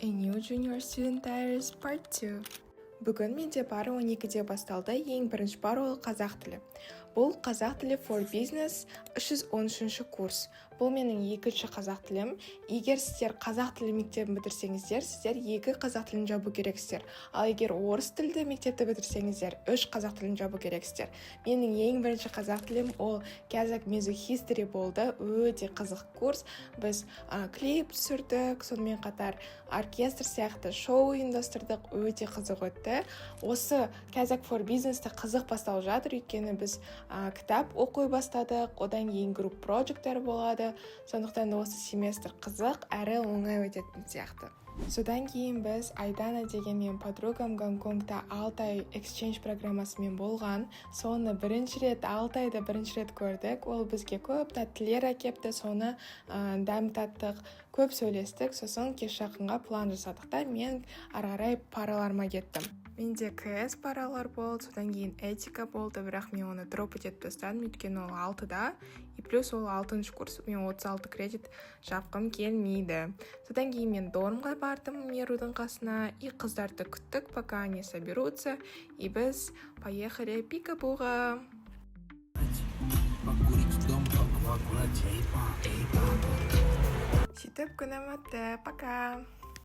A New Junior Student Diaries Part 2. Бүгін менде бары 12-де басталды. Ең бірінші бар ол қазақ тілі. Бұл қазақ тілі for business 313 курс. Бұл менің екінші қазақ тілім. Егер сіздер қазақ тілі мектебін бітірсеңіздер, сіздер 2 қазақ тілін жабу керексіздер. Ал егер орыс тілді мектепті бітірсеңіздер, 3 қазақ тілін жабу керексіздер. Менің ең бірінші қазақ тілім ол Kazakh Music History болды. Өте қызық курс. Біз клип түсірдік, сонымен қатар оркестр сияқты шоу ұйымдастырдық. Өте қызық өтті. Осы Kazakh for Business-те қызық басталып жатыр, өйткені біз кітап оқи бастадық, одан кейін групп проекттер болады. Сондықтан осы семестр қызық әрі оңай өтетін сияқты. Содан кейін біз Айдана деген мен подругам Гонконгта 6 ай exchange программасымен болған. Соны бірінші рет, 6 айда бірінші рет көрдік. Ол бізге көп тәттілер әкепті, соны дәм таттық, көп сөйлестік. Сосын кеш жақынға план жасадық та мен ары қарай параларыма кеттім. Менде КС паралар болды, содан кейін этика болды, бірақ мен оны дроп етіп тастадым, өйткені ол 6-да, и плюс ол 6-шы курс, мен 36 кредит жапқым келмейді. Содан кейін мен Дормға бардым Мерудың қасына, и қыздарды күттік, пока они соберутся, и біз поехали Пикабуға. Сөйтіп күнім өтті, пока!